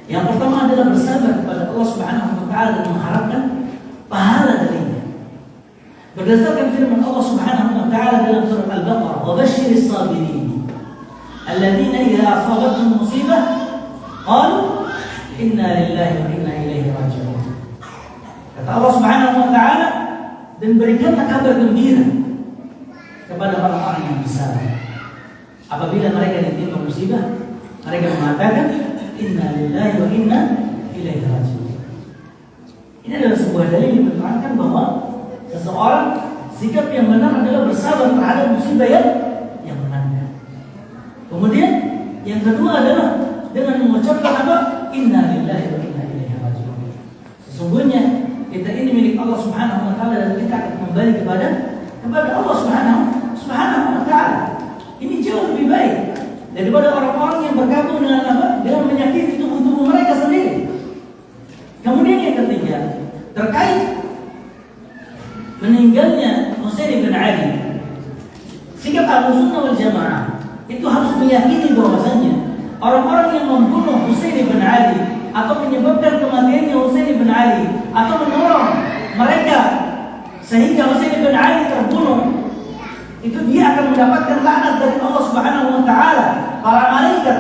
Yang pertama adalah bersabar kepada Allah Subhanahu wa taala dan mengharapkan pahala darinya. Berdasarkan firman Allah Subhanahu wa taala dalam surah Al-Baqarah, "Wa basyiris sabirin alladziina idza asabatuhum musibah qalu inna lillahi wa inna ilaihi raji'un." Kata Allah Subhanahu wa taala, dan berikanlah kabar gembira kepada orang-orang yang bersabar. Apabila mereka ditimpa musibah, mereka mengatakan inna lillahi wa inna ilaihi raji'un. Ini adalah sebuah dalil yang menerangkan bahwa seseorang sikap yang benar adalah bersabar terhadap musibah yang melanda. Kemudian yang kedua adalah dengan mengucapkan apa? Inna lillahi wa inna ilaihi raji'un. Sesungguhnya kita ini milik Allah Subhanahu wa taala dan kita akan kembali kepada Allah Subhanahu wa taala. Ini jauh lebih baik daripada orang-orang yang bergabung dengan apa? Dengan menyakiti tubuh-tubuh mereka sendiri. Kemudian yang ketiga, terkait meninggalnya Husain bin Ali, sikap Ahlussunnah wal Jamaah itu harus meyakini bahwasanya orang-orang yang membunuh Husain bin Ali atau menyebabkan kematiannya Husain bin Ali atau menolong mereka sehingga Husain bin Ali terbunuh, itu dia akan mendapatkan laknat dari Allah Subhanahu wa taala, para malaikat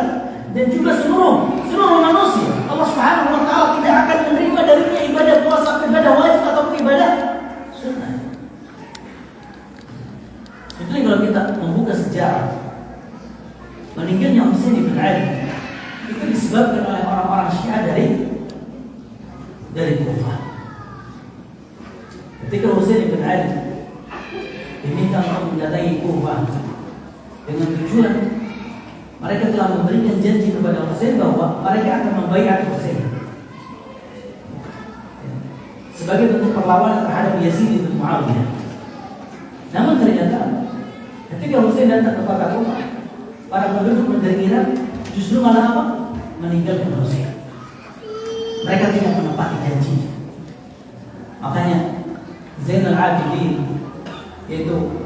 dan juga seluruh manusia. Allah Subhanahu wa taala tidak akan menerima darinya ibadah puasa, ibadah wajib ataupun ibadah sunnah. Itu kalau kita membuka sejarah meninggalnya Husain bin Ali itu disebabkan oleh orang-orang Syiah dari Kufah. Ketika Husain bin Ali diminta untuk mendatangi Kufah dengan tujuan mereka telah memberikan janji kepada Husain bahwa mereka akan membaiat Husain sebagai bentuk perlawanan terhadap Yazid bin Muawiyah. Namun ternyata ketika Husain datang ke kota Kufah, para penduduk negeri Irak justru malah apa? Meninggalkan Husain. Mereka tidak menepati janji. Makanya Zainal Abidin, yaitu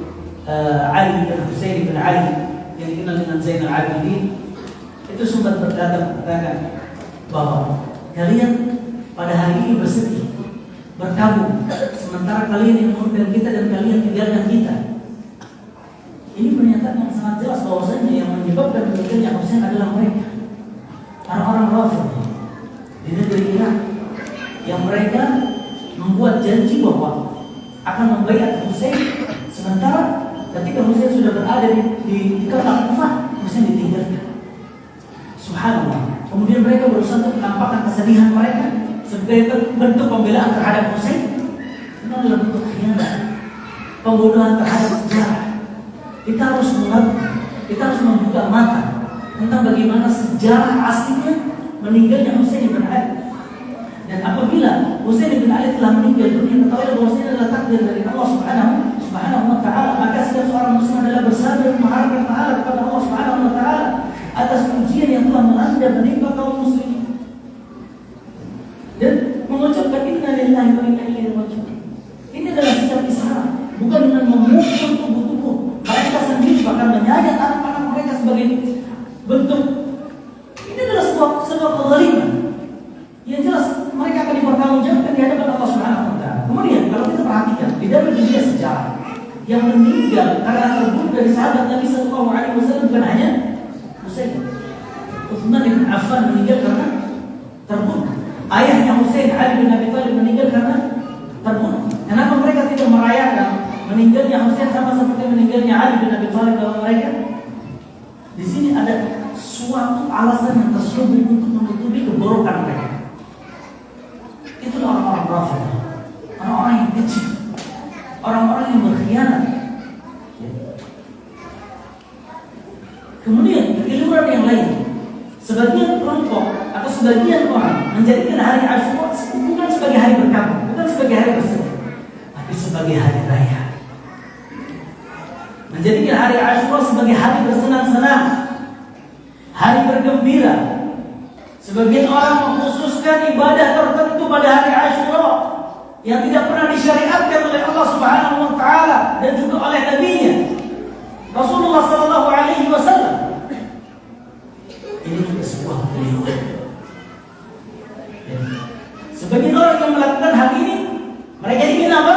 Ali bin Husain bin Ali yang dikenal dengan Zainal Abidin, itu sempat berkata bahwa kalian pada hari ini bersedih, berkabung, sementara kalian yang mengundang kita dan kalian tinggalkan kita. Ini pernyataan yang sangat jelas bahwasanya yang menyebabkan meninggalnya Husain adalah mereka, orang-orang Rafidhah di negeri Irak, yang mereka membuat janji bahwa akan membaiat Husain, sementara ketika Husain sudah berada di kota Kufah, Husain ditinggalkan. Subhanallah. Kemudian mereka berusaha untuk menampakkan kesedihan mereka sebagai bentuk pembelaan terhadap Husain. Itu adalah bentuk khianat, pembunuhan terhadap sejarah. Kita harus mengerti, kita harus membuka mata tentang bagaimana sejarah aslinya meninggalnya Husain bin Ali. Dan apabila Husain bin Ali telah meninggal dunia, ketahuilah bahwa Husain adalah takdir dari Allah Subhanahu wa taala. Maka setiap seorang muslim adalah bersabar mengharapkan pahala kepada Allah Subhanahu wa taala atas ujian yang telah melanda menimpa kaum muslimin. Dan mengucapkan inna lillahi wa inna ilaihi raji'un. Ini adalah sikap Islam, bukan dengan memukul tubuh-tubuh mereka sendiri, bahkan menyayat anak-anak mereka sebagai bentuk. Ini adalah sebuah kezaliman yang jelas mereka akan dipertanggungjawabkan di hadapan Allah Subhanahu wa taala. Kemudian kalau kita perhatikan di dalam dunia sejarah yang meninggal karena terbunuh dari sahabat Nabi sallallahu alaihi wasallam bukan hanya Husain. Utsman bin Affan meninggal karena sama seperti meninggalnya Ali bin Abi Thalib dalam mereka? Di sini ada suatu alasan yang terselubung untuk menutupi keburukan mereka. Itulah orang-orang Rafidah, orang-orang yang kecil, orang-orang yang berkhianat. Kemudian kekeliruan yang lain, sebagian kelompok atau sebagian orang menjadikan hari Asyura bukan sebagai hari berkabung, bukan sebagai hari bersedih, tapi sebagai hari raya. Menjadikan hari Asyura sebagai hari bersenang-senang, hari bergembira. Sebagian orang mengkhususkan ibadah tertentu pada hari Asyura yang tidak pernah disyariatkan oleh Allah Subhanahu wa taala dan juga oleh nabinya Rasulullah sallallahu alaihi wasallam. Ini juga sebuah kekeliruan. Sebagian orang yang melakukan hal ini, mereka ingin apa?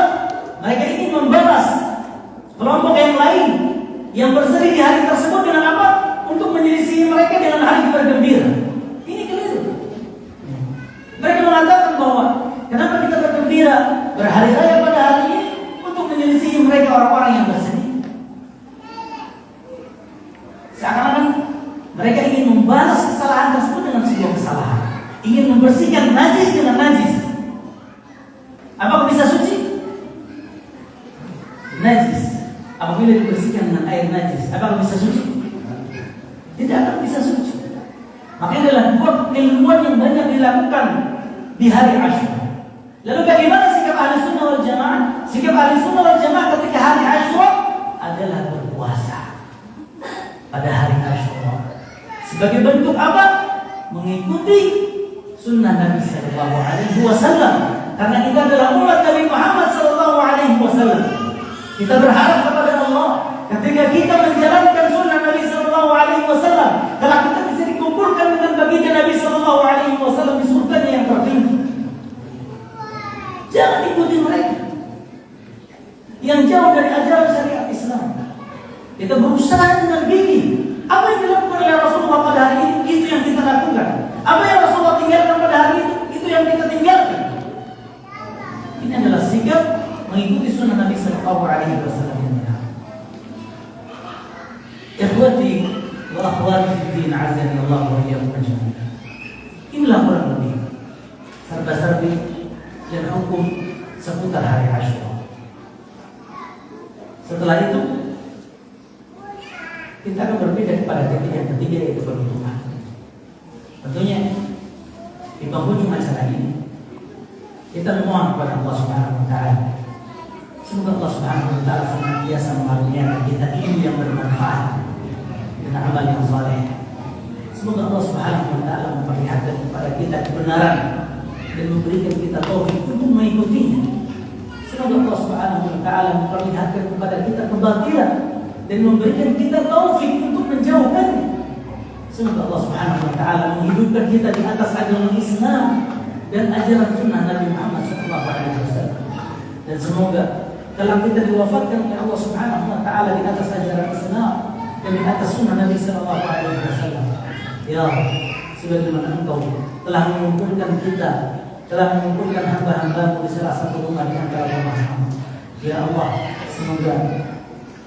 Mereka ingin membalas kelompok yang lain yang bersedih di hari tersebut dengan apa? Untuk menyelisih mereka dengan hari bergembira. Ini keliru. Mereka mengatakan bahwa kenapa kita bergembira berhari raya pada hari ini untuk menyelisih mereka orang-orang yang bersedih. Seakan-akan mereka ingin membalas kesalahan tersebut dengan sebuah kesalahan, ingin membersihkan najis dengan najis. Apakah bisa suci? Najis apabila dibersihkan dengan air najis, apakah bisa suci? Tidak akan bisa suci. Makanya adalah dua kekeliruan yang banyak dilakukan di hari Asyura. Lalu bagaimana sikap ahli sunnah wal jamaah? Sikap ahli sunnah wal jamaah ketika hari Asyura adalah berpuasa pada hari Asyura. Sebagai bentuk apa? Mengikuti sunnah Nabi Sallallahu Alaihi Wasallam. Karena kita adalah umat Nabi Muhammad Sallallahu Alaihi Wasallam. Kita berharap kepada Allah ketika kita menjalankan sunnah Nabi Sallallahu Alaihi Wasallam, kalau kita bisa dikumpulkan dengan baginda Nabi Sallallahu Alaihi Wasallam di surga yang tertinggi. Jangan ikuti mereka yang jauh dari ajaran syariat Islam. Kita berusaha dengan gigi. Apa yang dilakukan oleh Rasulullah pada hari itu, itu yang kita lakukan. Apa yang Rasulullah tinggalkan pada hari itu yang kita tinggalkan. Ini adalah sikap mengikuti sunnah Nabi Sallallahu Alaihi Wasallam. Ikhwati wa akhwati fiddin, azani Allah wa iyyakum ajma'in. Inilah kurang lebih serba-serbi dan hukum seputar hari Asyura. Setelah itu kita akan berbeda kepada titik yang ketiga, yaitu perhitungan. Tentunya di penghujung acara ini kita memohon kepada Allah Subhanahu wa taala, semoga Allah Subhanahu wa taala senantiasa mengaruniakan kita ilmu yang bermanfaat dan amal yang saleh. Semoga Allah Subhanahu wa taala memperlihatkan kepada kita kebenaran dan memberikan kita taufik untuk mengikutinya. Semoga Allah Subhanahu wa taala memperlihatkan kepada kita kebatilan dan memberikan kita taufik untuk menjauhkannya. Semoga Allah Subhanahu wa taala menghidupkan kita di atas agama Islam dan ajaran sunnah Nabi Muhammad SAW. Dan semoga kalau kita diwafatkan oleh Allah Subhanahu wa taala di atas ajaran Islam dan di atas sunnah Nabi SAW. Ya Allah, sebagaimana Engkau telah mengumpulkan kita, telah mengumpulkan hamba-hamba-Mu di salah satu rumah di antara rumah-Mu. Ya Allah, semoga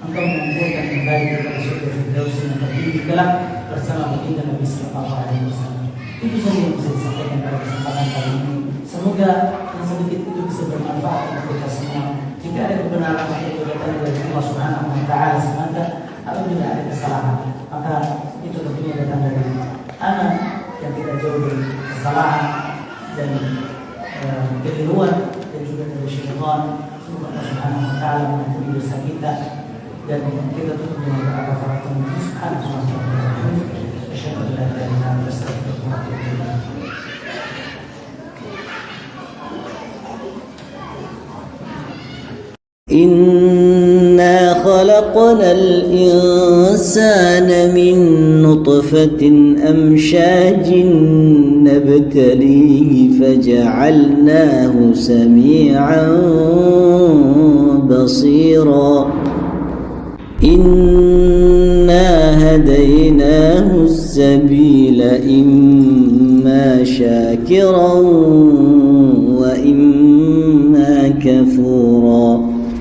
Engkau mengumpulkan kembali kepada surga Firdaus yang tertinggi kelak bersama baginda Nabi Sallallahu Alaihi Wasallam. Itu saja yang bisa disampaikan pada kesempatan kali ini. Semoga yang sedikit itu bisa bermanfaat untuk kita semua. Jika ada kebenaran itu datang dari Allah Subhanahu wa taala semata, apabila ada kesalahan, maka itu tentunya datang dari anak yang tidak jauh dari kesalahan dan kekeliruan dan juga dari syaitan. Semoga Allah Subhanahu wa taala mengampuni dosa kita dan kita tutup dengan doa kafaratul majlis. Subhanallahi wa bihamdihi, asyhadu an la ilaha illa anta, astaghfiruka wa atubu ilaik. إنا خلقنا الإنسان من نطفة أمشاج نبتليه فجعلناه سميعا بصيرا إنا هديناه السبيل إما شاكرا وإما كفورا